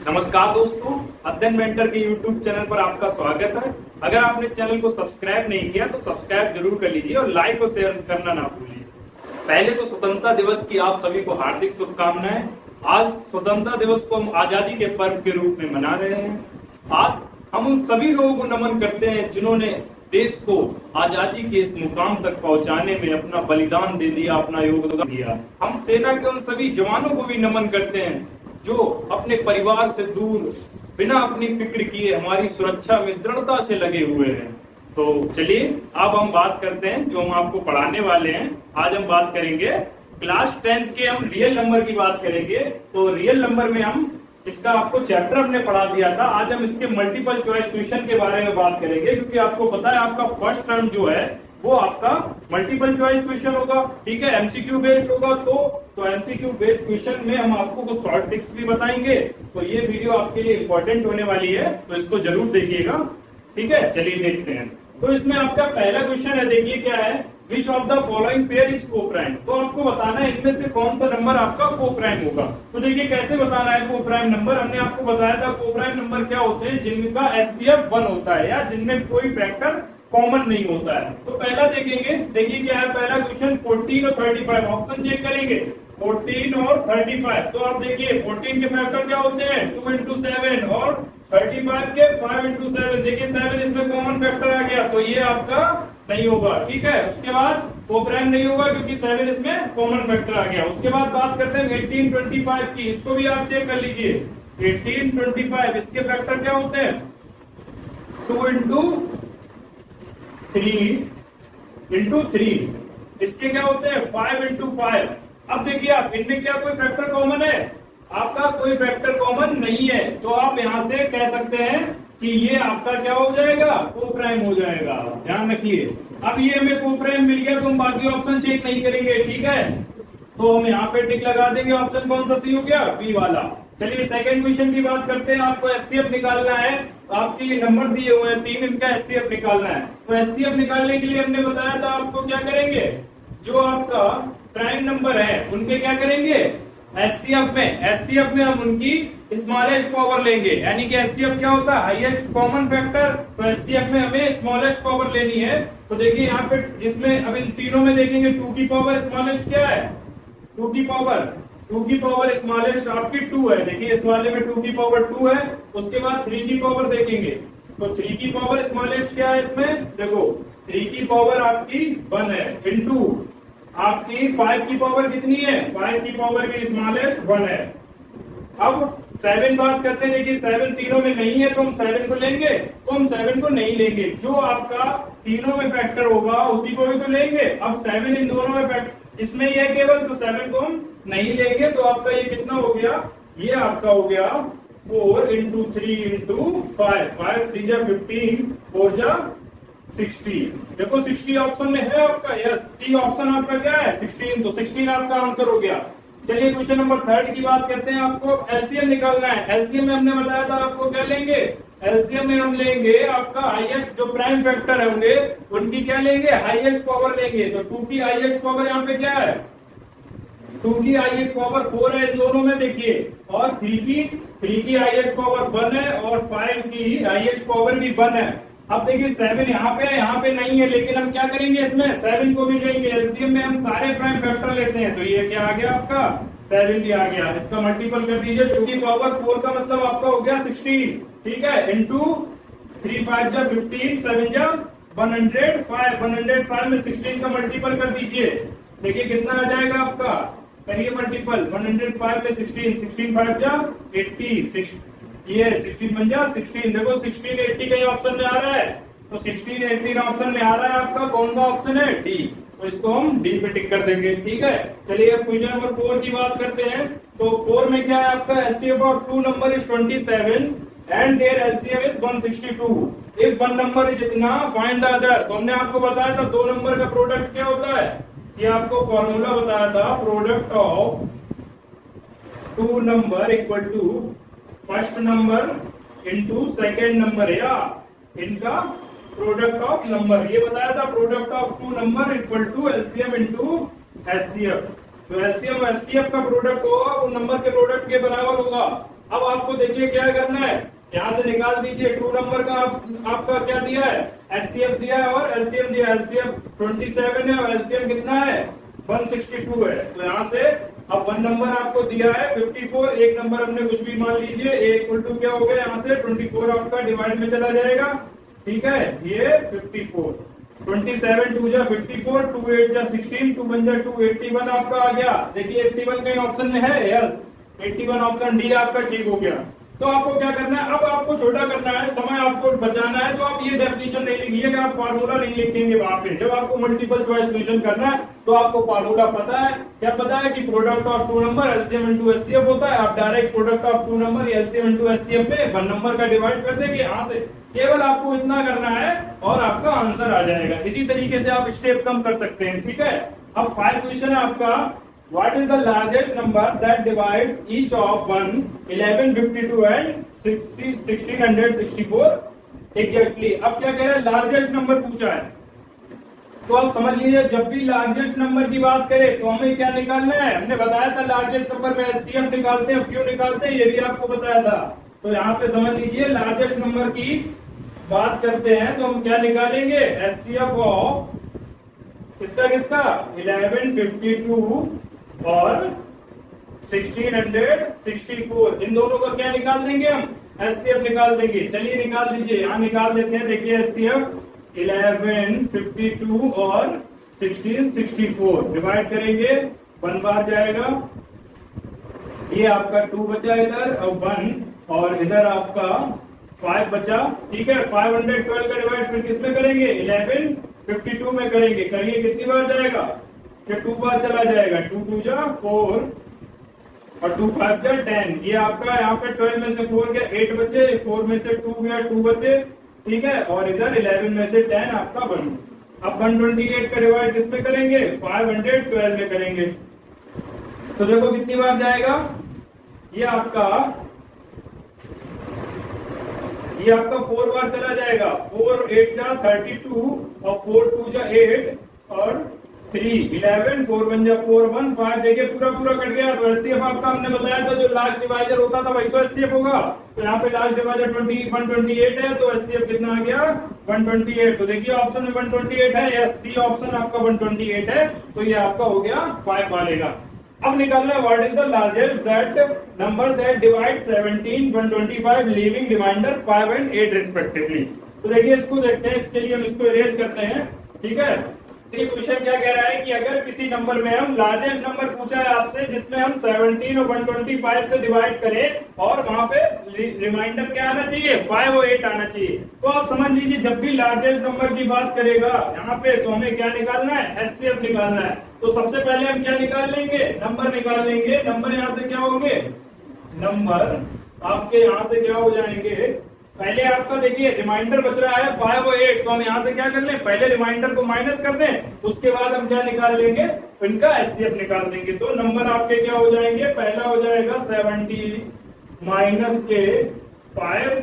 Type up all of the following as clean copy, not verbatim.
नमस्कार दोस्तों, अध्ययन मेंटर के YouTube चैनल पर आपका स्वागत है। अगर आपने चैनल को सब्सक्राइब नहीं किया तो सब्सक्राइब जरूर कर लीजिए और लाइक और शेयर करना ना भूलिए। पहले तो स्वतंत्रता दिवस की आप सभी को हार्दिक शुभकामनाएं। आज स्वतंत्रता दिवस को हम आजादी के पर्व के रूप में मना रहे हैं। आज हम उन सभी लोगों को नमन करते हैं जिन्होंने देश को आजादी के इस मुकाम तक पहुंचाने में अपना बलिदान दे दिया, अपना योगदान दिया। हम सेना के उन सभी जवानों को भी नमन करते हैं जो अपने परिवार से दूर बिना अपनी फिक्र किए हमारी सुरक्षा में दृढ़ता से लगे हुए हैं। तो चलिए अब हम बात करते हैं जो हम आपको पढ़ाने वाले हैं। आज हम बात करेंगे क्लास 10 के, हम रियल नंबर की बात करेंगे। तो रियल नंबर में हम इसका आपको चैप्टर हमने पढ़ा दिया था। आज हम इसके मल्टीपल चॉइस क्वेश्चन के बारे में बात करेंगे, क्योंकि आपको पता है आपका फर्स्ट टर्म जो है वो आपका मल्टीपल चॉइस क्वेश्चन होगा, ठीक है, एमसीक्यू बेस्ड होगा। तो एमसीक्यू बेस्ड क्वेश्चन में हम आपको कुछ शॉर्ट ट्रिक्स भी बताएंगे। तो ये वीडियो आपके लिए इंपॉर्टेंट होने वाली है, तो इसको जरूर देखिएगा, ठीक है। चलिए देखते हैं। तो इसमें आपका पहला क्वेश्चन है, देखिए क्या है, विच of the following pair is co-prime. तो आपको बताना है इनमें से कौन सा नंबर आपका को-प्राइम होगा। तो देखिए कैसे बताना है को-प्राइम नंबर। हमने आपको बताया था को-प्राइम नंबर क्या होते हैं, जिनका HCF 1 होता है या जिनमें कोई फैक्टर कॉमन नहीं होता है। तो पहला देखेंगे, देखिए क्या है पहला क्वेश्चन, 14 और 35। ऑप्शन चेक करेंगे 14 और 35। तो आप देखिए 14 के फैक्टर क्या होते हैं, 2 into 7 और 35 के 5 into 7। देखिए 7 इसमें कॉमन फैक्टर आ गया, तो ये आपका नहीं होगा, ठीक है। उसके बाद को-प्राइम नहीं होगा क्योंकि 7 इसमें कॉमन फैक्टर आ गया। उसके बाद बात करते हैं 18, 25 की। इसको भी आप चेक कर लीजिए 18, 25। इसके फैक्टर क्या होते हैं, 2 into 3 into 3। इसके क्या होते हैं 5 into 5। अब देखिए आप इनमें क्या कोई फैक्टर कॉमन है, आपका कोई फैक्टर कॉमन नहीं है। तो आप यहां से कह सकते हैं कि ये आपका क्या हो जाएगा, को-प्राइम हो जाएगा। ध्यान रखिए, अब ये हमें को-प्राइम मिल गया तो हम बाकी ऑप्शन चेक नहीं करेंगे, ठीक है। तो हम यहाँ पे टिक लगा देंगे। ऑप्शन कौन सा सही हो गया, बी वाला। चलिए सेकंड क्वेश्चन की बात करते हैं। आपको HCF निकालना है, आपके ये नंबर दिए हुए हैं 3, इनका HCF निकालना है। तो HCF निकालने के लिए हमने बताया था आपको क्या करेंगे, जो आपका प्राइम नंबर है उनके क्या करेंगे, HCF में हम उनकी स्मॉलेस्ट पावर लेंगे, यानी कि HCF क्या होता है, हाईएस्ट कॉमन फैक्टर। तो HCF में हमें स्मॉलेस्ट पावर लेनी है। तो देखिए यहाँ पे इसमें अब इन तीनों में देखेंगे 2 की पावर स्मॉलेस्ट क्या है, 2 की पावर स्मॉलेस्ट आपकी 2 है। देखिए इस वाले में 2 की पावर 2 है। उसके बाद 3 की पावर देखेंगे तो 3 की पावर स्मॉलेस्ट क्या है इसमें, देखो 3 की पावर आपकी 1 है, इनटू आपकी 5 की पावर कितनी है, 5 की पावर भी स्मॉलेस्ट 1 है। अब 7 बात करते हैं। देखिए 7 तीनों में नहीं है तो हम 7 को लेंगे, तो हम 7 को नहीं लेंगे। जो आपका तीनों में फैक्टर होगा उसी को भी तो लेंगे। अब 7 इन दोनों में फैक्टर इसमें ही है केवल, तो 7 को हम नहीं लेंगे। तो आपका ये कितना हो गया, ये आपका हो गया 4 into 3 into 5। 5 3 जा 15, 4 जा 60। देखो 60 ऑप्शन में है आपका, यस सी ऑप्शन आपका क्या है 16। तो 16 आपका आंसर हो गया। चलिए क्वेश्चन नंबर 3 की बात करते हैं। आपको LCM निकालना है। LCM में हमने बताया था आपको क्या लेंगे, LCM में हम लेंगे आपका हाईएस्ट जो प्राइम फैक्टर होंगे उनकी क्या लेंगे, हाईएस्ट पावर लेंगे। तो 2 की हाईएस्ट पावर यहाँ पे क्या है, 2 की हाईएस्ट पावर 4 है इन दोनों में देखिए, और 3 की हाईएस्ट पावर 1 है और 5 की हाईएस्ट पावर भी 1 है। अब देखिए 7 यहाँ पे है, यहाँ पे नहीं है, लेकिन हम क्या करेंगे इसमें 7 को भी लेंगे। एलसीएम में हम सारे प्राइम फैक्टर लेते हैं। तो ये क्या आ गया आपका 7 भी आ गया। इसका मल्टीपल कर दीजिए, 2 की पावर 4 का मतलब आपका हो गया 16, ठीक है, इंटू 3 5 जा 15, 7 जा 105। 105 में 16 का मल्टीपल कर दीजिए, देखिए कितना आ जाएगा आपका, करिए मल्टीपल 105 में 16, 16 5 जा 80, ये 16 बन जा 16। देखो 16 80 कहीं ऑप्शन में आ रहा है, तो 16 18 ऑप्शन में आ रहा है आपका, कौन सा ऑप्शन है, डी। तो इसको हम डी पे टिक कर देंगे, ठीक है। चलिए अब क्वेश्चन नंबर 4 की बात करते हैं। तो 4 में क्या है आपका, HCF of 2 number is 27 and their LCM is 162। If one number is इतना फाइंड द अदर। तो हमने आपको बताया था 2 नंबर का प्रोडक्ट क्या होता है, ये आपको फॉर्मूला बताया था, product of 2 number equal to first number into second number, या इनका प्रोडक्ट ऑफ नंबर। ये बताया था product of 2 number equal to LCM into HCF। तो LCM और HCF का प्रोडक्ट होगा वो नंबर के प्रोडक्ट के बराबर होगा। अब आपको देखिए क्या करना है, यहाँ से निकाल दीजिए 2 नंबर का आपका क्या दिया है, एचसीएफ दिया है और एलसीएम दिया है। एलसीएम 27 है और एलसीएम कितना है, 162 है। तो यहाँ से अब 1 नंबर आपको दिया है 54, एक नंबर हमने कुछ भी मान लीजिए, ए इक्वल टू क्या हो गया, यहाँ से 24 आपका डिवाइड में चला जाएगा। ठीक है, ये 54, 27 2 जा 54, 2 8 जा 16, 2 1 जा 2, 81 आपका आ गया। देखिए 81 कहीं ऑप्शन में है, यस 81 ऑप्शन डी आपका ठीक हो गया। तो आपको क्या करना है, अब आपको छोटा करना है, समय आपको बचाना है, तो आप ये डेफिनेशन नहीं लिखिएगा, आप फार्मूला नहीं लिखेंगे वहां पे। जब आपको मल्टीपल चॉइस सॉल्यूशन करना है तो आपको फार्मूला पता है, क्या पता है कि product of 2 number LCM into HCF होता है। आप direct product of 2 number LCM into HCF में 1 नंबर का डिवाइड कर देंगे। यहाँ से केवल आपको इतना करना है और आपका आंसर आ जाएगा। इसी तरीके से आप स्टेप कम कर सकते हैं। ठीक है, अब 5 क्वेश्चन है आपका, What is the largest number that divides each of 1, 11, 52 and 1664 exactly? अब क्या कह रहे हैं, लार्जेस्ट नंबर पूछा है, तो आप समझ लीजिए जब भी लार्जेस्ट नंबर की बात करें तो हमें क्या निकालना है। हमने बताया था लार्जेस्ट नंबर में एचसीएफ निकालते हैं, क्यों निकालते हैं ये भी आपको बताया था। तो यहाँ पे समझ लीजिए लार्जेस्ट नंबर की बात करते हैं तो हम क्या निकालेंगे, एचसीएफ ऑफ किसका किसका, 11, 52 और 1664, इन दोनों का क्या निकाल देंगे हम, एचसीएफ निकाल देंगे। चलिए निकाल दीजिए, यहाँ निकाल देते हैं। देखिए एचसीएफ 11, 52 और 1664 डिवाइड करेंगे, 1 बार जाएगा, ये आपका 2 बचा इधर और 1, और इधर आपका 5 बचा। ठीक है, 512 का डिवाइड फिर किस में करेंगे, 11, 52 में करेंगे। करिए कितनी बार जाएगा, 2 बार चला जाएगा, 2 2 जा 4 और 2 5 जा 10। ये आपका यहाँ पे 12 में से 4 गया, 8 बचे, 4 में से 2 गया, 2 बचे। ठीक है, और इधर 11 में से 10 आपका 1। अब 128 का डिवाइड किस में करेंगे, 512 में करेंगे। तो देखो कितनी बार जाएगा, ये आपका 4 बार चला जाएगा, 4 8 जा 32 और 4 2 जा 8 और 3 11, 4 1 जा 4 1 5। देखिए पूरा कट गया। तो एचसीएफ आपका हमने बताया था जो लास्ट डिवाइजर होता था वही तो एचसीएफ होगा। तो यहाँ पे लास्ट डिवाइजर 128 है, तो एचसीएफ कितना आ गया, 128। तो देखिए ऑप्शन में 128 है, या सी ऑप्शन आपका 128 है, तो ये आपका हो गया 5 वालेगा। अब निकालना है what is the largest that number that divide 17, 125 leaving remainder 5 and 8 respectively. तो देखिए इसको देखते हैं, इसके लिए हम इसको इरेज करते हैं। ठीक है, ये क्वेश्चन क्या कह रहा है कि अगर किसी नंबर में हम लार्जेस्ट नंबर पूछा है आपसे जिसमें हम 17 और 125 से डिवाइड करें और वहां पे रिमाइंडर क्या आना चाहिए, 5 और 8 आना चाहिए। तो आप समझ लीजिए जब भी लार्जेस्ट नंबर की बात करेगा यहाँ पे तो हमें क्या निकालना है, एचसीएफ निकालना है। तो सबसे पहले हम क्या निकाल लेंगे, नंबर निकाल लेंगे। नंबर यहाँ से क्या होंगे, नंबर आपके यहाँ से क्या हो जाएंगे, पहले आपका देखिए रिमाइंडर बच रहा है 5 और 8, तो हम यहाँ से क्या कर लें, पहले रिमाइंडर को माइनस कर दें, उसके बाद हम क्या निकाल लेंगे, इनका एचसीएफ निकाल देंगे। तो नंबर आपके क्या हो जाएंगे, पहला हो जाएगा 70 माइनस के 5।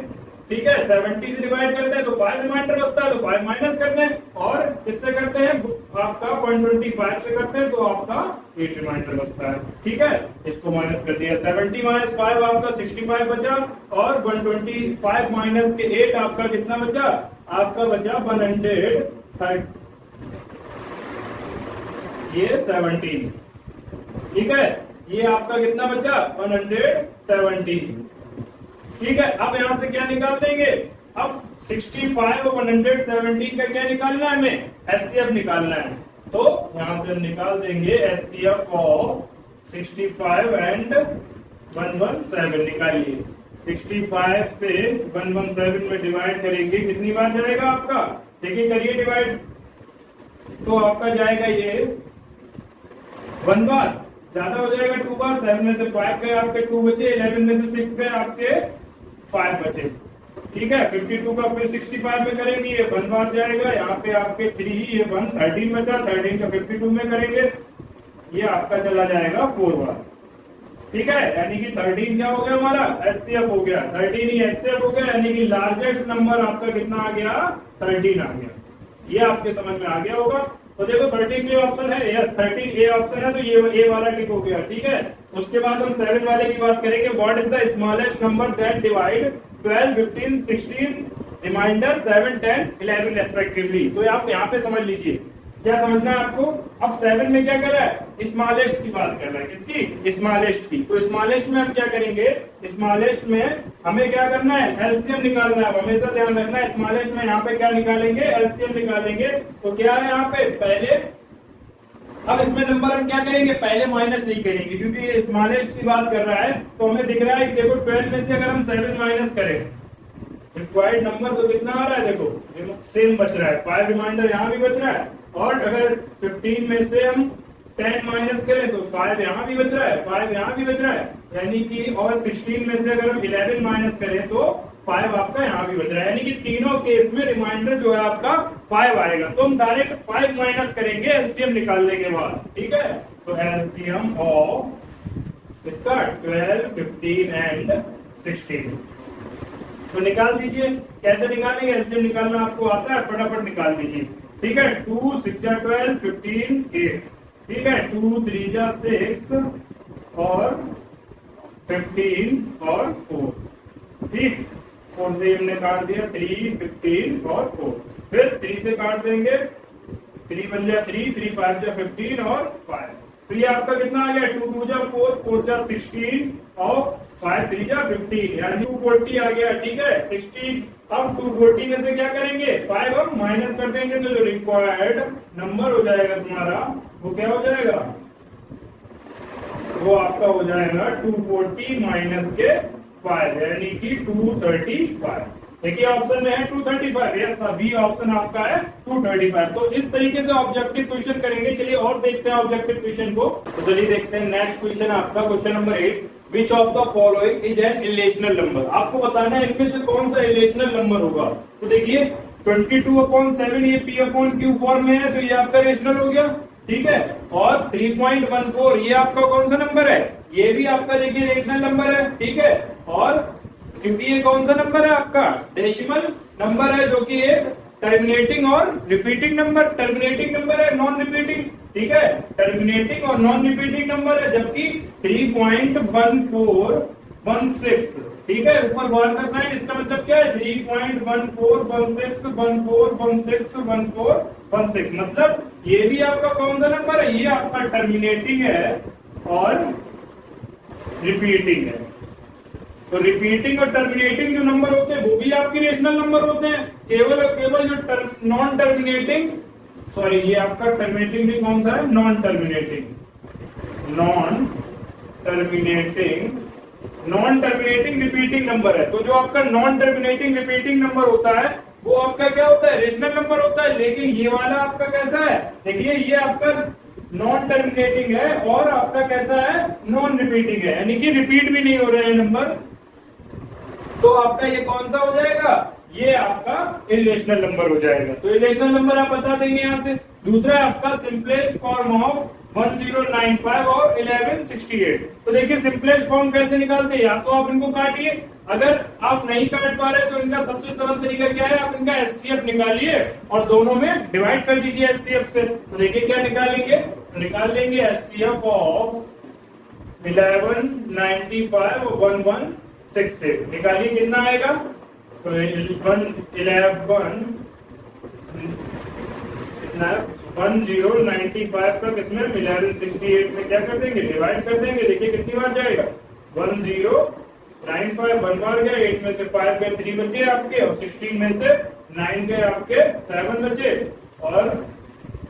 ठीक है, 70 से डिवाइड करते हैं तो 5 रिमाइंडर बचता है, तो 5 माइनस करते हैं, और किससे करते हैं, आपका 125 से करते हैं तो आपका 8 रिमाइंडर बचता है। ठीक है, इसको माइनस कर दिया, 70 माइनस 5 आपका 65 बचा, और 125 माइनस के 8 आपका कितना बचा, आपका बचा 130, ये 17। ठीक है, ये आपका कितना बचा, 170। ठीक है, अब यहां से क्या निकाल देंगे, अब 65 और 117 का क्या निकालना है, हमें एचसीएफ निकालना है। तो यहां से हम निकाल देंगे एचसीएफ ऑफ 65 एंड 117। निकालिए, 65 से 117 में डिवाइड करेंगे, कितनी बार जाएगा आपका, देखिए करिए डिवाइड, तो आपका जाएगा ये 1 बार, ज्यादा हो जाएगा 2 बार। 7 में से 5 गए आपके, 2 बचे, 11 में से 6 गए आपके, 5 बचे। ठीक है, 52 का फिर 65 में करेंगे, ये 1 बार जाएगा, यहाँ पे आपके 3, ये 1 13 बचा, 13 का 52 में करेंगे, ये आपका चला जाएगा 4 बार। ठीक है, यानी कि 13 क्या हो गया हमारा, एचसीएफ हो गया, 13 ही एचसीएफ हो गया, यानी कि लार्जेस्ट नंबर आपका कितना आ गया, 13 आ गया। ये आपके समझ में आ गया होगा। तो देखो 13 के ऑप्शन है, यस 13 ए ऑप्शन है, तो ये ए वाला टिक हो गया। ठीक है, उसके बाद हम 7 वाले की बात करेंगे। What is the smallest number that divide 12, 15, 16, remainder 7, 10, 11 respectively. तो आप यहाँ पे समझ लीजिए क्या समझना है आपको। अब 7 में क्या कर रहा है, स्मॉलेस्ट की बात कर रहा है। किसकी, स्मॉलेस्ट की। तो स्मॉलेस्ट में हम क्या करेंगे, स्मॉलेस्ट में हमें क्या करना है, एलसीएम निकालना है। हमेशा ध्यान रखना है स्मॉलेस्ट में यहाँ पे क्या निकालेंगे, एलसीएम निकालेंगे। तो क्या है यहाँ पे पहले, अब इसमें नंबर हम क्या करेंगे, पहले माइनस नहीं करेंगे क्योंकि ये स्मॉलेस्ट की बात कर रहा है। तो हमें दिख रहा है कि देखो 12 में से अगर हम 7 माइनस करें रिक्वायर्ड नंबर तो कितना आ रहा है, देखो सेम बच रहा है, 5 रिमाइंडर यहाँ भी बच रहा है। और अगर 15 में से हम 10 माइनस करें तो 5 यहाँ भी बच रहा है, 5 यहाँ भी बच रहा है, यानी कि और 16 में से अगर हम 11 माइनस करें तो 5 आपका यहाँ भी बच रहा है, यानी कि तीनों केस में रिमाइंडर जो है आपका 5 आएगा। तो हम डायरेक्ट 5 माइनस करेंगे एलसीएम निकालने के बाद, ठीक है। तो एलसीएम ऑफ इसका 12, 15 एंड 16 तो निकाल दीजिए। कैसे निकालेंगे, एलसीएम निकालना आपको आता है, फटाफट निकाल दीजिए, ठीक है। 2, 6 जा 12, 15, 8, ठीक है। 2, 3 जा 6 और 15 और 4, ठीक। 4 से हमने काट दिया, 3, 15 और 4, फिर 3 से काट देंगे, 3 बन जा 3, 3 5 जा 15 और 5। तो ये आपका कितना आ गया, 2 2 जा 4, 4 जा 16 और 5 3 जा 15, यानी 240 आ गया, ठीक है। 16 अब 240 में से क्या करेंगे, 5 हम माइनस कर देंगे, तो जो रिक्वायर्ड नंबर हो जाएगा तुम्हारा वो क्या हो जाएगा, वो आपका हो जाएगा 240 माइनस के 5, यानी कि 235। देखिए ऑप्शन में है 235, यस सभी ऑप्शन आपका है 235। तो इस तरीके से ऑब्जेक्टिव क्वेश्चन करेंगे। चलिए और देखते हैं ऑब्जेक्टिव क्वेश्चन को। तो चलिए देखते हैं नेक्स्ट क्वेश्चन आपका, question number 8। Which of the following is an irrational number. आपको बताना है इनमें से कौन सा इलेशनल नंबर होगा। तो देखिए 22/7 ये P/Q फॉर्म में है, तो ये आपका रेशनल हो गया, ठीक है। और 3.14 ये आपका कौन सा नंबर है, ये भी आपका देखिए रेशनल नंबर है, ठीक है। और क्योंकि ये कौन सा नंबर है आपका, डेसिमल नंबर है, जो कि एक टर्मिनेटिंग और रिपीटिंग नंबर, टर्मिनेटिंग नंबर है, नॉन रिपीटिंग, ठीक है। टर्मिनेटिंग और नॉन रिपीटिंग नंबर है, जबकि 3.1416, ठीक है। ऊपर बार का साइन, इसका मतलब क्या है, 3.141614161416, मतलब ये भी आपका कौन सा नंबर है, ये आपका टर्मिनेटिंग है और रिपीटिंग है। तो रिपीटिंग और टर्मिनेटिंग जो नंबर होते हैं वो भी आपके रेशनल नंबर होते हैं। केवल और केवल जो नॉन टर्मिनेटिंग, सॉरी ये आपका टर्मिनेटिंग भी कौन सा है, नॉन टर्मिनेटिंग रिपीटिंग नंबर है। तो जो आपका नॉन टर्मिनेटिंग रिपीटिंग नंबर होता है वो आपका क्या होता है, रेशनल नंबर होता है। लेकिन ये वाला आपका कैसा है, देखिए ये आपका नॉन टर्मिनेटिंग है और आपका कैसा है, नॉन रिपीटिंग है, यानी कि रिपीट भी नहीं हो रहे हैं नंबर। तो आपका ये कौन सा हो जाएगा, ये आपका इरेशनल नंबर हो जाएगा। तो इरेशनल नंबर आप बता देंगे यहाँ से। दूसरा है आपका सिंपलेस्ट फॉर्म ऑफ 1095 और 1168। तो देखिए सिंपलेस्ट फॉर्म कैसे निकालते हैं, या तो आप इनको काटिए, अगर आप नहीं काट पा रहे तो इनका सबसे सरल तरीका क्या है, आप इनका एचसीएफ निकालिए और दोनों में डिवाइड कर दीजिए एचसीएफ से। तो देखिए क्या निकालेंगे, निकाल लेंगे एचसीएफ ऑफ 1195 और 1168, निकालिए कितना आएगा। तो 1095 का किसमें 1168 में क्या कर देंगे, डिवाइड कर देंगे। देखिए कितनी बार जाएगा, 1095 1 बार गया, 8 में से 5 गए, 3 बचे आपके, और 16 में से 9 गए आपके, 7 बचे और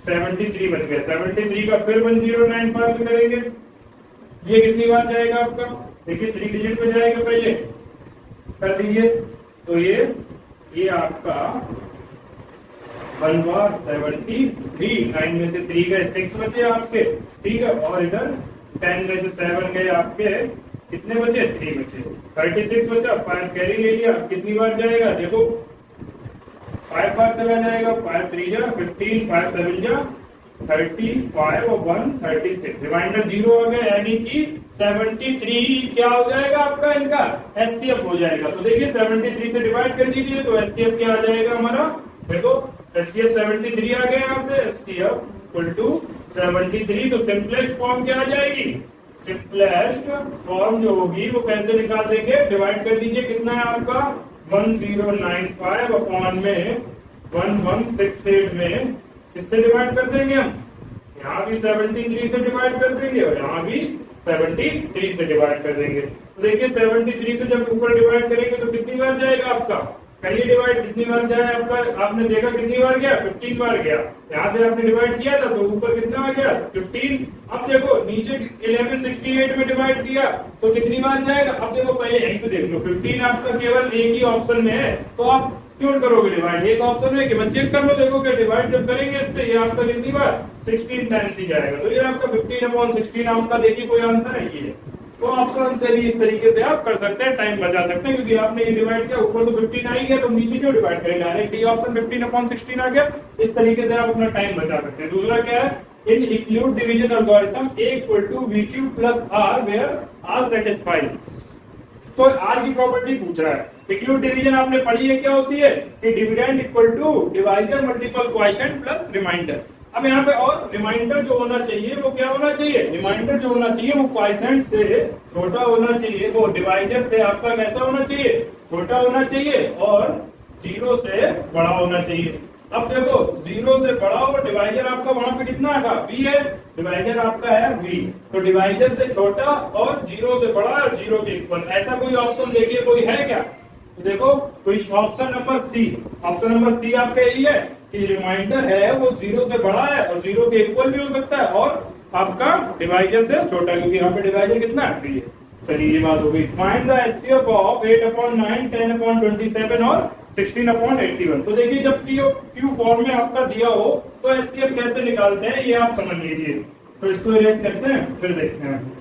73 बच गए। 73 का फिर 1095 में करेंगे, ये कितनी बार जाएगा आपका, देखिए 3 डिजिट पे जाएगा, पहले कर दीजिए। तो ये आपका 1 बार 73, 9 में से 3 गए, 6 बचे आपके, ठीक है। और इधर 10 में से 7 गए आपके, कितने बचे, 3 बचे, 36 बचा, 5 कैरी ले लिया। कितनी बार जाएगा, देखो 5 बार चला जाएगा, 5 3 जा 15, 5 7 जा 35 और 1 36, रिमाइंडर 0 आ गया, यानी कि 73 क्या हो जाएगा आपका, इनका एचसीएफ हो जाएगा। तो देखिए 73 से डिवाइड कर दीजिए, तो एचसीएफ क्या आ जाएगा हमारा, देखो एचसीएफ 73 आ गया यहाँ से, एचसीएफ इक्वल टू 73। तो सिंपलेस्ट फॉर्म क्या आ जाएगी, सिंपलेस्ट फॉर्म जो होगी वो कैसे निकाल देंगे, डिवाइड कर दीजिए, कितना है आपका 1095 अपॉन में 1168 में, किससे डिवाइड कर देंगे हम, यहाँ भी 73 से डिवाइड कर देंगे और यहाँ भी 73 से डिवाइड कर देंगे। तो देखिए 73 से जब ऊपर डिवाइड करेंगे तो कितनी बार जाएगा आपका, करिए डिवाइड, कितनी बार जाए आपका, आपने देखा कितनी बार गया, 15 बार गया। यहाँ से आपने डिवाइड किया था तो ऊपर कितना आ गया 15। अब देखो नीचे 1168 में डिवाइड किया तो कितनी बार जाएगा, अब देखो पहले यहीं से देख लो, 15 आपका केवल एक ही ऑप्शन में है तो आप क्यों करोगे डिवाइड, एक ऑप्शन में कि चेक कर लो, देखो कि डिवाइड जब करेंगे इससे ये आपका कितनी बार 16 टाइम्स ही जाएगा। तो ये आपका 15/16 आपका देखिए कोई आंसर है ये, तो ऑप्शन से भी इस तरीके से आप कर सकते हैं, टाइम बचा सकते हैं, क्योंकि आपने ये डिवाइड किया ऊपर तो 15 आ ही गया तो नीचे क्यों डिवाइड करें, डायरेक्ट ये ऑप्शन 15/16 आ गया। इस तरीके से आप अपना टाइम बचा सकते हैं। दूसरा क्या है, in Euclid division algorithm A = VQ + R where R satisfied. तो R की प्रॉपर्टी पूछ रहा है, इंक्लूड डिवीजन आपने पढ़ी है क्या होती है कि dividend equal to divisor multiple quotient plus remainder. अब यहाँ पे और रिमाइंडर जो होना चाहिए वो क्या होना चाहिए, रिमाइंडर जो होना चाहिए वो क्वोशिएंट से छोटा होना चाहिए, वो डिवाइजर से आपका कैसा होना चाहिए, छोटा होना चाहिए और 0 से बड़ा होना चाहिए। अब देखो 0 से बड़ा और डिवाइजर आपका वहां पे कितना है, v है, डिवाइजर आपका है v, तो डिवाइजर से छोटा और 0 से बड़ा और 0 के इक्वल, ऐसा कोई ऑप्शन देखिए कोई है क्या, तो देखो कोई option number C, option number C आपका यही है कि रिमाइंडर है वो 0 से बड़ा है और 0 के इक्वल भी हो सकता है और आपका डिवाइजर से छोटा, क्योंकि यहाँ पे डिवाइजर कितना है 3 है। चलिए ये बात हो गई। फाइंड द एचसीएफ ऑफ 8/9, 10/27 और 16/81। तो देखिए जब क्यू फॉर्म में आपका दिया हो तो एचसीएफ कैसे निकालते हैं ये आप समझ लीजिए। तो इसको इरेज करते हैं फिर देखते हैं।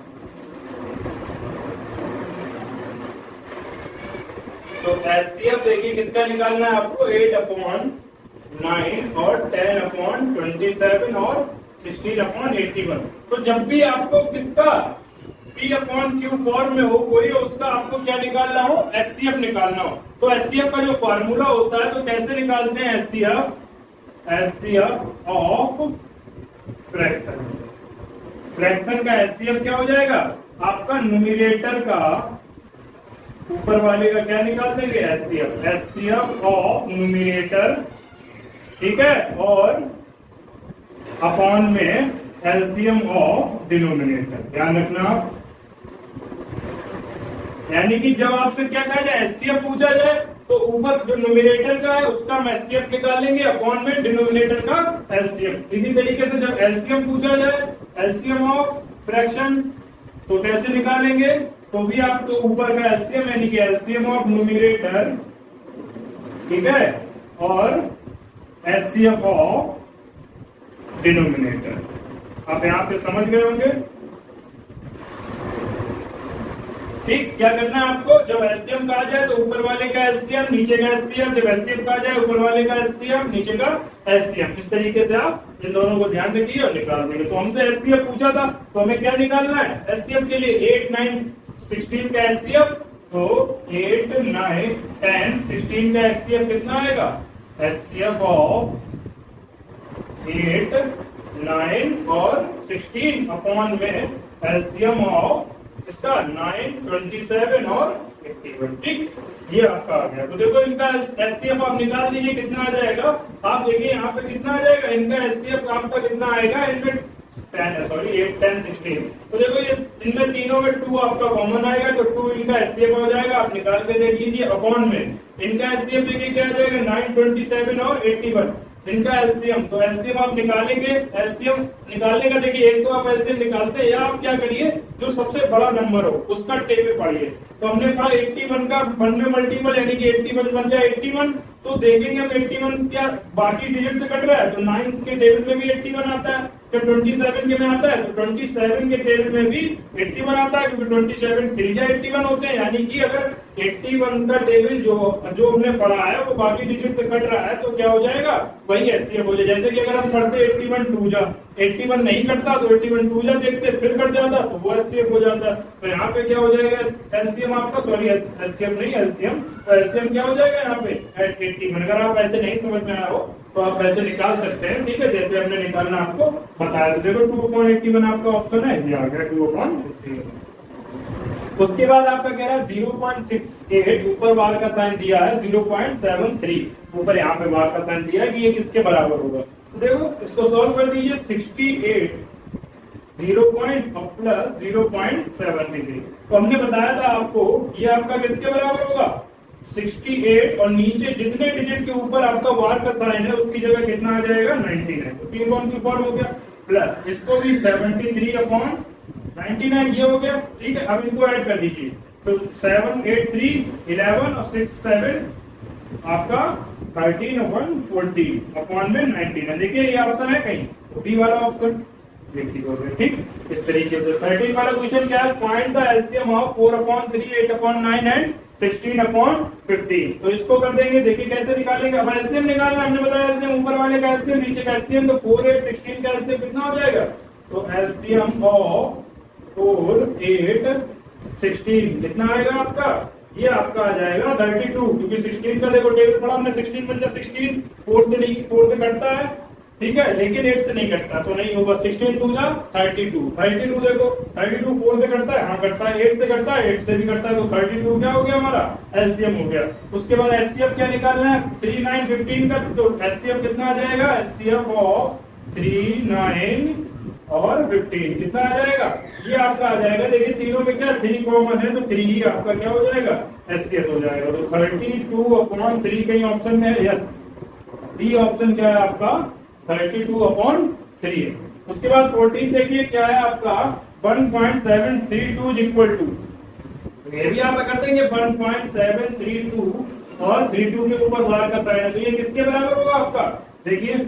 तो एचसीएफ देखिए किसका निकालना है आपको, 8/9 और 10/27 और 16/81। तो जब भी आपको किसका P/Q फॉर्म में हो कोई, उसका आपको क्या निकालना हो, एचसीएफ निकालना हो। तो एचसीएफ का जो फार्मूला होता है तो कैसे निकालते हैं एचसीएफ ऑफ फ्रैक्शन। फ्रैक्शन का एचसीएफ क्या हो जाएगा, आपका न्यूमरेटर का ऊपर वाले का क्या निकाल देंगे, एचसीएफ ऑफ न्यूमरेटर, ठीक है, और अपॉन में एलसीएम ऑफ डिनोमिनेटर। ध्यान रखना आप, यानी कि जब आपसे क्या कहा जाए एचसीएफ पूछा जाए तो ऊपर जो न्यूमरेटर का है उसका हम एचसीएफ निकालेंगे, अपॉन में डिनोमिनेटर का एलसीएम। इसी तरीके से जब एलसीएम पूछा जाए, एलसीएम ऑफ फ्रैक्शन, तो कैसे निकालेंगे, तो भी आप तो ऊपर का एलसीएम यानी कि एलसीएम ऑफ न्यूमरेटर, ठीक है, और एचसीएफ ऑफ डिनोमिनेटर। आप यहाँ पे समझ गए होंगे, ठीक। क्या करना है आपको, जब एलसीएम कहा जाए तो ऊपर वाले का एलसीएम नीचे का एचसीएफ, जब एचसीएफ कहा जाए ऊपर वाले का एचसीएफ नीचे का एलसीएम। इस तरीके से आप इन दोनों को ध्यान रखिए और निकाल देंगे। तो हमसे एचसीएफ पूछा था तो हमें क्या निकालना है, एचसीएफ के लिए 8, 9, 16 का एचसीएफ, तो 8, 9, 10, 16 का एचसीएफ कितना आएगा, एचसीएफ ऑफ 8, 9 और 16 अपॉन में एलसीएम ऑफ इसका 9, 27 और 81, ठीक। ये आपका आ गया। तो देखो इनका एचसीएफ आप निकाल दीजिए, कितना आ जाएगा, आप देखिए यहाँ पे कितना आ जाएगा, इनका एचसीएफ आपका कितना आएगा, इनमें 10 सॉरी 8, 10, 16। तो देखो ये इनमें तीनों में 2 आपका कॉमन आएगा, तो 2 इनका एचसीएफ हो जाएगा, आप निकाल के देख लीजिए, अपॉन में इनका एचसीएफ देखिए क्या आ जाएगा, 9, 27 और 81 इनका एलसीएम। तो एलसीएम आप निकालेंगे, एलसीएम निकालने का देखिए, एक तो आप एलसीएम निकालते हैं या आप क्या करिए, जो सबसे बड़ा नंबर हो उसका टेबल पढ़िए। तो हमने पढ़ा 81 का 1 में मल्टीपल यानी कि 81 बन जाए 81, तो देखेंगे हम 81 क्या बाकी डिजिट से कट रहा है, तो 9 के टेबल में भी 81 आता है, जब 27 के में आता है तो 27 के टेबल में भी 81 आता है, क्योंकि 27 3 जा 81 होते हैं, यानी कि अगर 81 का टेबल जो हमने पढ़ा है वो बाकी डिजिट से कट रहा है तो क्या हो जाएगा, वही एचसीएफ हो जाएगा। जैसे कि अगर हम पढ़ते 81 2 जा, 81 नहीं कटता तो 81 2 जा देखते फिर कट जाता तो वो एचसीएफ हो जाता। तो यहाँ पे क्या हो जाएगा, एलसीएम आपका, सॉरी एचसीएफ नहीं एलसीएम, तो एलसीएम क्या हो जाएगा यहाँ पे 81। अगर आप ऐसे नहीं समझ में आया हो तो आप वैसे निकाल सकते हैं, ठीक है, जैसे हमने निकालना आपको बताया। तो देखो 2.81 आपका ऑप्शन है, ये आ गया 2.81। उसके बाद आपका कह रहा है 0.68, ऊपर बार का साइन दिया है 0.73, ऊपर यहाँ पे बार का साइन दिया है कि ये किसके बराबर होगा। तो देखो इसको सॉल्व कर दीजिए। 68 0 प्लस 0.73, तो हमने बताया था आपको ये आपका किसके बराबर होगा 68, और नीचे जितने डिजिट के ऊपर आपका बार का साइन है उसकी जगह कितना आ जाएगा 19 है, तो 3.24 हो गया, प्लस इसको भी 73/99 ये हो गया, ठीक है। अब इनको ऐड कर दीजिए, तो 7 8 3 11 और 6 7 आपका 13/40 अपॉन में 19 है। देखिए ये ऑप्शन है कहीं, तो बी वाला ऑप्शन देखिए, ठीक। इस तरीके से 13 वाला क्वेश्चन क्या है, find the LCM of 4/3 8/9 and 16/15। तो इसको कर देंगे, देखिए कैसे निकालेंगे। अब एलसीएम निकालना, हमने बताया एलसीएम ऊपर वाले का एलसीएम नीचे का एलसीएम, तो 4 8 16 का एलसीएम कितना हो जाएगा, तो एलसीएम ऑफ 4 8 16 कितना आएगा आपका, ये आपका आ जाएगा 32, क्योंकि 16 का देखो टेबल पढ़ा हमने, 16 बन जा 16, 4 से नहीं, 4 से कटता है, ठीक है, लेकिन 8 से नहीं कटता तो नहीं होगा। 16 2 जा 32, 32 देखो 32 4 से कटता है, हाँ कटता है, 8 से कटता है, 8 से भी कटता है, तो 32 क्या हो गया हमारा एलसीएम हो गया। उसके बाद एचसीएफ क्या निकालना है 3 9 15 का, तो एचसीएफ कितना आ जाएगा, एचसीएफ ऑफ 3 9 और 15 कितना आ जाएगा, ये आपका आ जाएगा। देखिए तीनों में क्या 3 कॉमन है, तो 3 ही आपका क्या हो जाएगा एचसीएफ हो जाएगा। तो 32/3 कहीं ऑप्शन में है, यस डी ऑप्शन क्या है आपका 32/3। उसके बाद 14 देखिए क्या है आपका 1.732 इक्वल टू, ये भी आप कर देंगे 1.732 और 32 के ऊपर बार का साइन है, तो ये किसके बराबर होगा आपका, देखिए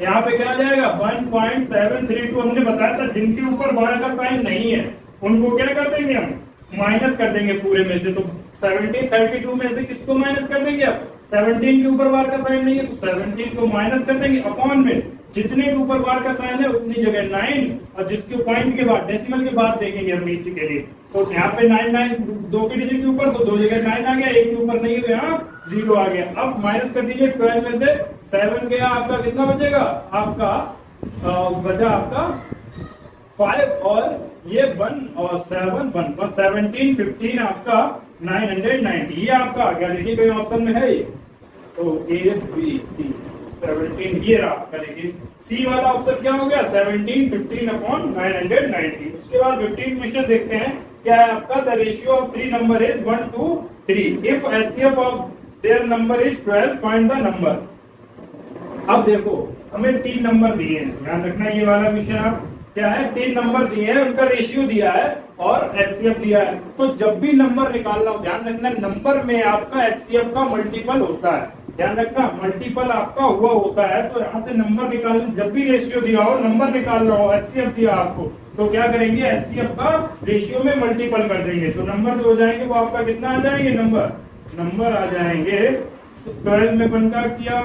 यहाँ पे क्या आ जाएगा 1.732। हमने बताया था जिनके ऊपर बार का साइन नहीं है उनको क्या कर देंगे हम माइनस कर देंगे पूरे में से, तो 17 32 में से किसको माइनस कर देंगे, अब 17 के ऊपर बार का साइन नहीं है तो 17 को माइनस कर देंगे, अपॉन में जितने के ऊपर बार का साइन है उतनी जगह 9, और जिसके पॉइंट के बाद डेसिमल के बाद देखेंगे हम नीचे के लिए, तो यहाँ पे 9 9 2 के डिजिट के ऊपर, तो 2 जगह 9 आ गया, 1 के ऊपर नहीं है तो यहाँ 0 आ गया। अब माइनस कर दीजिए 12 में से 7 गया, आपका कितना बचेगा, आपका बचा आपका 5 और ये 1 और 7 1 और 17 15 आपका 990, ये आपका आ गया। देखिए कोई ऑप्शन में है ये, तो ए बी सी 17 ये रहा आपका। देखिए सी वाला ऑप्शन क्या हो गया 17 15/990। उसके बाद 15 क्वेश्चन देखते हैं क्या है आपका, the ratio of 3 number is 1 to 3 if HCF of their number is 12 find the number. अब देखो हमें 3 नंबर दिए हैं, ध्यान रखना ये वाला क्वेश्चन आप क्या है 3 नंबर दिए हैं, उनका रेशियो दिया है और एचसीएफ दिया है। तो जब भी नंबर निकालना हो ध्यान रखना नंबर में आपका एचसीएफ का मल्टीपल होता है, ध्यान रखना मल्टीपल आपका हुआ होता है, तो यहाँ से नंबर निकालना, जब भी रेशियो दिया हो नंबर निकाल रहा हो एचसीएफ दिया आपको, तो क्या करेंगे एचसीएफ का रेशियो में मल्टीपल कर देंगे, तो नंबर जो हो जाएंगे वो आपका कितना आ जाएंगे, नंबर आ जाएंगे 12 में 1 का किया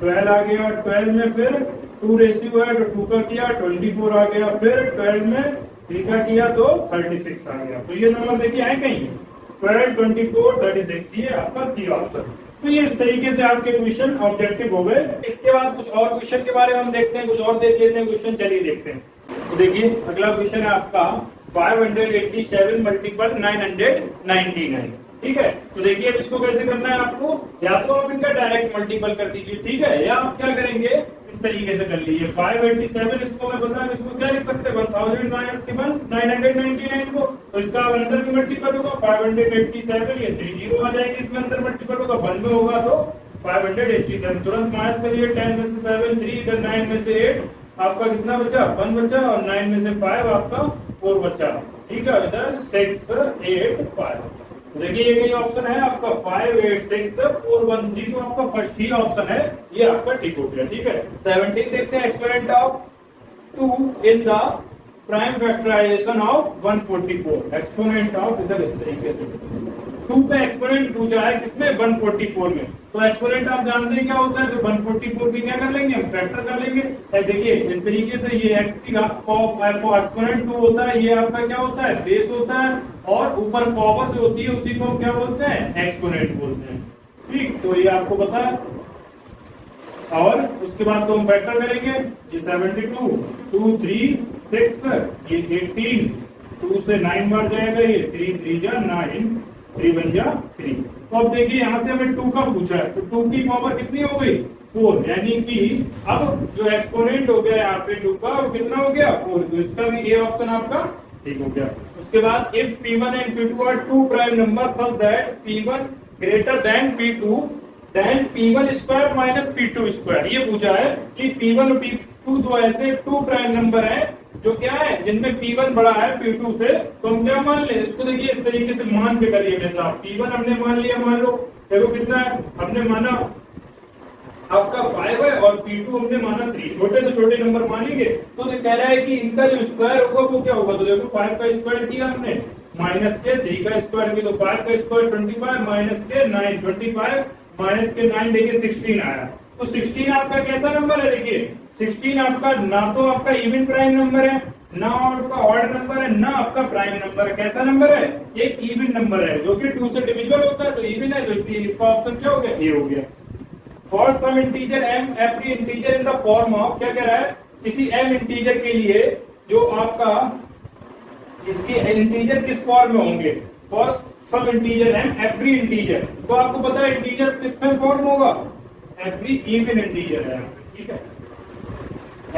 12 आ गया, 12 में फिर 2 रेशियो है तो 2 का किया 24 आ गया, फिर 12 में 3 का किया तो 36 आ गया। तो ये नंबर देखिए आए कहीं 12 24 36, ये आपका सी ऑप्शन। तो ये इस तरीके से आपके क्वेश्चन ऑब्जेक्टिव हो गए। इसके बाद कुछ और क्वेश्चन के बारे में हम देखते हैं, कुछ और देख लेते हैं क्वेश्चन, चलिए देखते हैं। तो देखिए अगला क्वेश्चन है आपका 587 मल्टीपल 999, ठीक है। तो देखिए अब इसको कैसे करना है आपको, या तो आप इनका डायरेक्ट मल्टीपल कर दीजिए, ठीक है, या आप क्या करेंगे इस तरीके से कर लीजिए 587 इसको मैं बता इसको क्या लिख सकते हैं 1000 माइनस के बाद 999 को, तो इसका अंदर भी मल्टीपल होगा 587, ये 30 आ जाएगी, इसमें अंदर मल्टीपल होगा 1 में होगा तो 587, तुरंत माइनस करिए 10 में से 7 3 इधर 9 में से 8 आपका कितना बचा 1 बचा, और 9 में से 5 आपका 4 बचा, ठीक है, इधर 6 8 5। देखिए ये कई ऑप्शन है आपका 5 8 6 4 1 3, तो आपका फर्स्ट ही ऑप्शन है, ये आपका ठीक हो गया, ठीक है। 17 देखते हैं exponent of 2 in the prime factorization of 144, exponent of इधर इस तरीके से 2 का एक्सपोनेंट पूछा है किसमें 144 में, तो एक्सपोनेंट आप जानते हैं क्या होता है, तो 144 भी क्या कर लेंगे हम फैक्टर कर लेंगे। देखिए इस तरीके से ये x की एक्सपोनेंट 2 होता है, ये आपका क्या होता है बेस होता है, और ऊपर पावर जो होती है उसी को हम क्या बोलते हैं एक्सपोनेंट बोलते हैं, ठीक। तो ये आपको पता है। और उसके बाद तो हम फैक्टर करेंगे, ये 72, 2 3 6, ये 18, 2 से 9 बार जाएगा, ये 3 3 जा 9, 3 1 जा 3। तो अब देखिए यहाँ से हमें 2 का पूछा है, तो 2 की पावर कितनी हो गई 4, यानी कि अब जो एक्सपोनेंट हो गया यहाँ पे 2 का वो कितना हो गया 4, तो इसका भी ये ऑप्शन आपका ठीक हो गया। उसके बाद if P1 and P2 are two prime number such that P1 greater than P2 then P1 square minus P2 square, ये पूछा है कि P1 और P2 दो ऐसे टू प्राइम नंबर है जो क्या है जिनमें P1 बड़ा है P2 से, तो हम क्या मान ले इसको, देखिए इस तरीके से मान के करिए मेरे साथ। P1 हमने मान लिया, मान लो देखो कितना है, हमने माना आपका 5 है और P2 हमने माना 3, छोटे से छोटे नंबर मानेंगे तो कह रहा है कि इनका जो स्क्वायर होगा वो क्या होगा, तो देखो 5 का स्क्वायर किया हमने माइनस के 3 का स्क्वायर किया, तो 5 का स्क्वायर 25 माइनस के 9, 25 माइनस के 9 देखिए 16 आया। तो 16 आपका कैसा नंबर है, देखिए 16 आपका ना तो आपका इवन प्राइम नंबर है, ना आपका ऑड नंबर है, ना आपका प्राइम नंबर है, कैसा नंबर है एक इवन नंबर है जो कि 2 से डिविजिबल होता है, तो इवन है, तो इसलिए इसका ऑप्शन क्या हो गया ए हो गया। For some integer m every integer in the form of, क्या कह रहा है किसी m इंटीजर के लिए जो आपका इसके इंटीजर किस फॉर्म में होंगे, for some integer m every integer, तो आपको पता है इंटीजर किस में फॉर्म होगा एवरी इवन इंटीजर है, ठीक है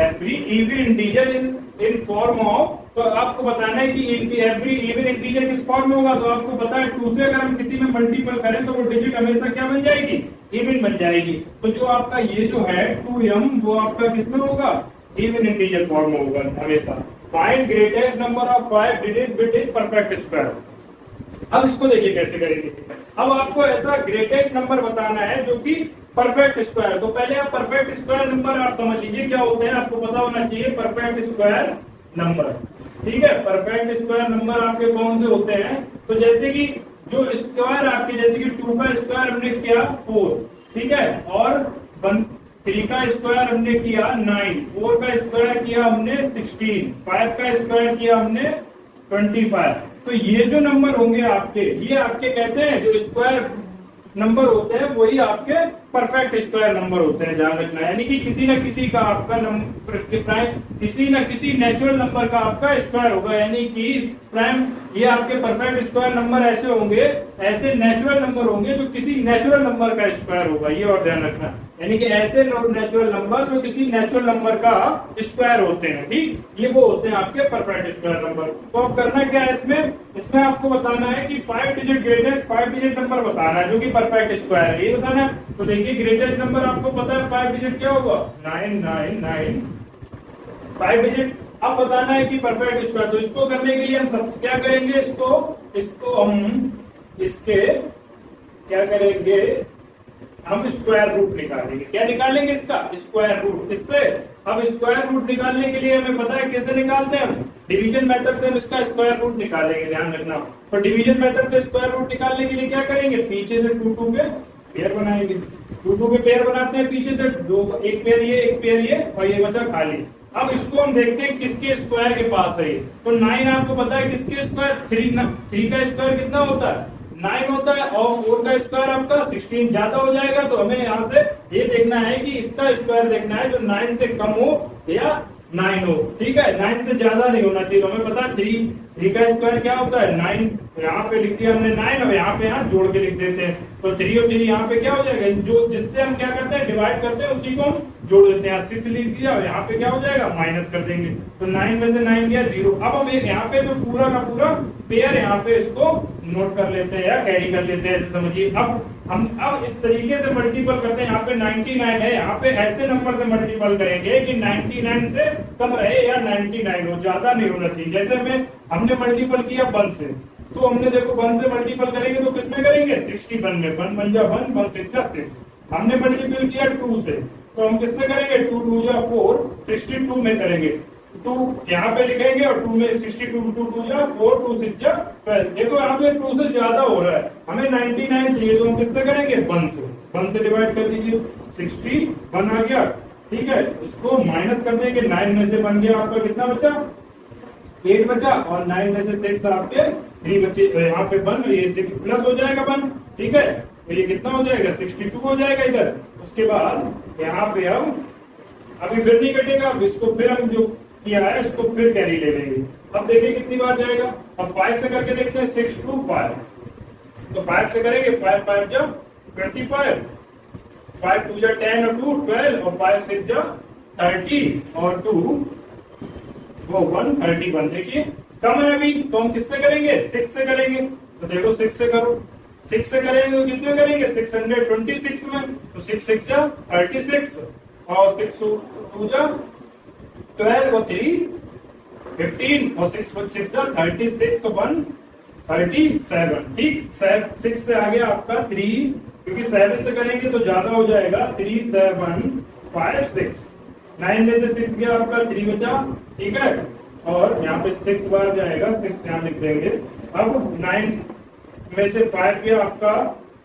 every even integer in form of, तो आपको बताना है कि एवरी इवन इंटीजर किस फॉर्म में होगा, तो आपको पता है 2 से अगर हम किसी में मल्टीपल करें तो वो डिजिट हमेशा क्या बन जाएगी इवन बन जाएगी, तो जो आपका ये जो है 2m वो आपका किसमें होगा इवन इंटीजर फॉर्म में होगा हमेशा। Find greatest number of 5 digit with is perfect square. अब इसको देखिए कैसे करेंगे, अब आपको ऐसा ग्रेटेस्ट नंबर बताना है जो कि परफेक्ट स्क्वायर, तो पहले आप परफेक्ट स्क्वायर नंबर आप समझ लीजिए क्या होते हैं, आपको पता होना चाहिए परफेक्ट स्क्वायर नंबर, ठीक है परफेक्ट स्क्वायर नंबर आपके कौन से होते हैं, तो जैसे कि जो स्क्वायर आपके जैसे कि 2 का स्क्वायर हमने किया 4, ठीक है, और 3 का स्क्वायर हमने किया 9, 4 का स्क्वायर किया हमने 16, 5 का स्क्वायर किया हमने 25, तो ये जो नंबर होंगे आपके ये आपके कैसे हैं जो स्क्वायर नंबर होते हैं वही आपके परफेक्ट स्क्वायर नंबर होते हैं, ध्यान रखना, यानी कि किसी न किसी का आपका नंबर प्राइम किसी न किसी नेचुरल नंबर का आपका स्क्वायर होगा, यानी कि प्राइम ये आपके परफेक्ट स्क्वायर नंबर ऐसे होंगे, ऐसे नेचुरल नंबर होंगे जो किसी नेचुरल नंबर का स्क्वायर होगा, ये और ध्यान रखना, यानी कि ऐसे नेचुरल नंबर जो किसी नेचुरल नंबर का स्क्वायर होते हैं, ठीक, ये वो होते हैं आपके परफेक्ट स्क्वायर नंबर। तो अब करना क्या है इसमें आपको बताना है कि 5 डिजिट ग्रेटेस्ट 5 डिजिट नंबर बताना है जो कि परफेक्ट स्क्वायर है, ये बताना है। तो देखिए ग्रेटेस्ट नंबर आपको पता है 5 डिजिट क्या होगा 999, 5 डिजिट। अब बताना है कि परफेक्ट स्क्वायर, तो इसको करने के लिए हम सब क्या करेंगे, इसको हम इसके क्या करेंगे, हम स्क्वायर रूट निकालेंगे, क्या निकालेंगे इसका स्क्वायर रूट, इससे अब स्क्वायर रूट निकालने के लिए हमें पता है कैसे निकालते हैं, हम डिवीजन मेथड से हम इसका स्क्वायर रूट निकालेंगे, ध्यान रखना। तो डिवीजन मेथड से स्क्वायर रूट निकालने के लिए क्या करेंगे, पीछे से 2 2 के पेयर बनाएंगे, 2 2 के पेयर बनाते हैं, पीछे से 2 एक पेयर ये और ये बचा खाली। अब इसको हम देखते हैं किसके स्क्वायर के पास है, तो 9 आपको पता है किसके स्क्वायर 3 का स्क्वायर कितना होता है 9 होता है, और 4 का स्क्वायर आपका 16 ज्यादा हो जाएगा, तो हमें यहाँ से ये देखना है कि इसका स्क्वायर देखना है जो 9 से कम हो या 9 हो, ठीक है 9 से ज्यादा नहीं होना चाहिए, तो हमें पता है 3 का स्क्वायर क्या होता है 9, यहाँ पे लिख दिया हमने 9 और यहाँ पे जोड़ के लिख देते हैं, तो 3 और 3 यहाँ पे क्या हो जाएगा, जो जिससे हम क्या करते हैं डिवाइड करते हैं उसी को हम जोड़ देते हैं, 6 लिख दिया और यहाँ पे क्या हो जाएगा माइनस कर देंगे, तो 9 में से 9 गया 0। अब हम यहाँ पे जो पूरा का पूरा पेयर यहाँ पे इसको नोट कर लेते हैं या कैरी कर लेते हैं, समझिए। अब इस तरीके से मल्टीपल करते हैं, यहाँ पे 99 है, यहाँ पे ऐसे नंबर से मल्टीपल करेंगे कि 99 से कम रहे या 99 हो, ज्यादा नहीं होना चाहिए। जैसे हमने मल्टीपल किया 1 से, तो हमने देखो 1 से मल्टीपल करेंगे तो किसमें करेंगे 61 में, 1 1 जा 1 1 6 जा 6। हमने मल्टीपल किया 2 से, तो हम किससे करेंगे 2 2 जा 4 62 में करेंगे, 2 यहाँ पे लिखेंगे और 2 में 62 2 2 जा 4 2 6 जा 12। देखो यहाँ पे 2 से ज्यादा हो रहा है, हमें 99 चाहिए, तो हम किससे करेंगे 1 से डिवाइड कर दीजिए, 61 आ गया, ठीक है। इसको माइनस कर देंगे, 9 में से बन गया आपका कितना बचा 8 बचा, और 9 में से 6 आपके 3 बचे, यहाँ पे 1 ये 6 प्लस हो जाएगा 1, ठीक है। तो ये कितना हो जाएगा 62 हो जाएगा इधर। उसके बाद यहाँ पे हम अभी फिर नहीं कटेगा, अब इसको फिर हम जो किया है इसको फिर कैरी ले लेंगे। अब देखिए कितनी बार जाएगा, अब 5 से करके देखते हैं 6 2 5, तो 5 से करेंगे 5 5 जा 25, 5 2 जा 10 और 2 12 और 5 6 जा 30 और 2 वो 1 31। देखिए कम है अभी, तो हम किससे करेंगे 6 से करेंगे। तो देखो 6 से करो, 6 से करेंगे तो कितने करेंगे 626 में, तो 6 6 जा 36 और 6 2 जा 12 और 3 15 और 6 6 जा 36 और 1 37। ठीक, 6 से आगे आपका 3, क्योंकि 7 से करेंगे तो ज्यादा हो जाएगा 3 7 5 6, 9 में से 6 गया आपका 3 बचा। ठीक है, और यहाँ पे 6 बार जाएगा, 6 यहाँ लिख देंगे। अब 9 में से 5 गया आपका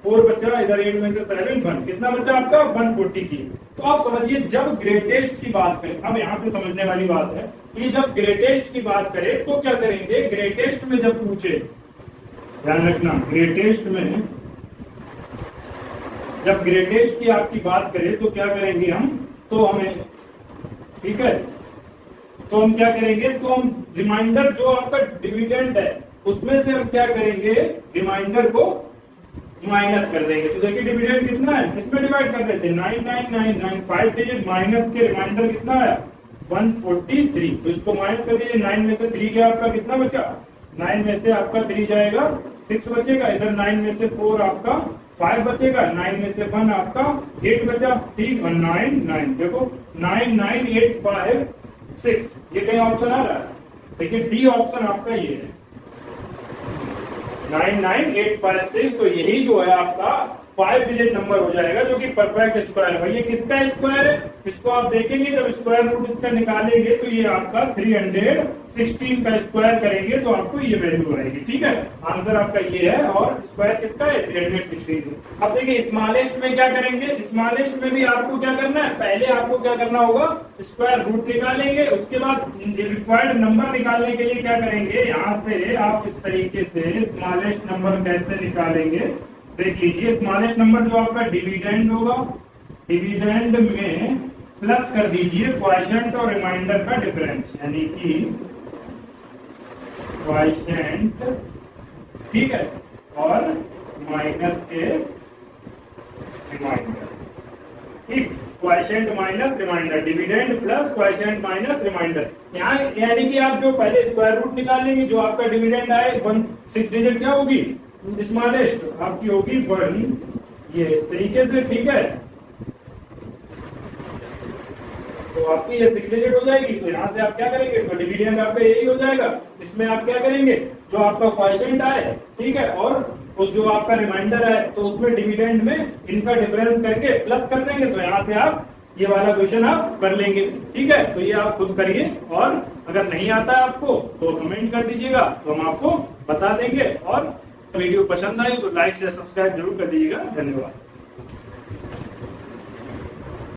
4 बचा, इधर 8 में से 7 1, कितना बचा आपका 140 की। तो आप समझिए जब ग्रेटेस्ट की बात करें, अब यहाँ पे समझने वाली बात है कि जब ग्रेटेस्ट की बात करें तो क्या करेंगे, ग्रेटेस्ट में जब पूछे, ध्यान रखना ग्रेटेस्ट में जब ग्रेटेस्ट की आपकी बात करें तो क्या करेंगे हम, तो हमें ठीक है, तो हम क्या करेंगे, तो हम रिमाइंडर जो आपका डिविडेंड है उसमें से हम क्या करेंगे, रिमाइंडर को माइनस कर देंगे। तो देखिए डिविडेंड कितना है, किसमें डिवाइड कर देते हैं 99999, 5 डिजिट माइनस के रिमाइंडर कितना है 143, तो इसको माइनस कर दीजिए। 9 में से 3 गया आपका, कितना बचा 9 में से आपका 3 जाएगा 6 बचेगा, इधर 9 में से 4 आपका 5 बचेगा, 9 में से 1 आपका 8 बचा। ठीक, और 9 9 देखो 9 9 8 5 6, ये कहीं ऑप्शन आ रहा है, देखिए डी ऑप्शन आपका ये है 99856। तो यही जो है आपका 5 डिजिट नंबर हो जाएगा जो कि परफेक्ट स्क्वायर है। ये किसका स्क्वायर है, इसको आप देखेंगे जब स्क्वायर रूट इसका निकालेंगे तो ये आपका 316 का स्क्वायर करेंगे तो आपको ये वैल्यू आएगी। ठीक है, आंसर आपका ये है, और स्क्वायर किसका है 316। अब देखिए स्मॉलेस्ट में क्या करेंगे, स्मॉलेस्ट में भी आपको क्या करना है, पहले आपको क्या करना होगा स्क्वायर रूट निकालेंगे, उसके बाद रिक्वायर्ड नंबर निकालने के लिए क्या करेंगे, यहाँ से आप इस तरीके से स्मॉलेस्ट नंबर कैसे निकालेंगे देख लीजिए। स्मॉलेस्ट नंबर जो आपका डिविडेंड होगा, डिविडेंड में प्लस कर दीजिए क्वोशिएंट और रिमाइंडर का डिफरेंस, यानी कि क्वोशिएंट, ठीक है, और माइनस के रिमाइंडर। ठीक, quotient minus remainder, dividend plus quotient minus remainder. यहाँ यानी कि आप जो पहले स्क्वायर रूट निकालेंगे, जो आपका डिविडेंड आए 6 डिजिट क्या होगी स्मॉलेस्ट आपकी होगी 1, ये इस तरीके से। ठीक है, तो आपकी ये 6 डिजिट हो जाएगी। तो यहाँ से आप क्या करेंगे, तो डिविडेंड आपका यही हो जाएगा। इसमें आप क्या करेंगे, जो आपका क्वोशिएंट आए, ठीक है, और उस जो आपका रिमाइंडर है तो उसमें डिविडेंड में इनका डिफरेंस करके प्लस कर देंगे। तो यहाँ से आप ये वाला क्वेश्चन आप कर लेंगे। ठीक है, तो ये आप खुद करिए, और अगर नहीं आता है आपको तो कमेंट कर दीजिएगा, तो हम आपको बता देंगे। और वीडियो पसंद आई तो लाइक से सब्सक्राइब जरूर कर दीजिएगा। धन्यवाद।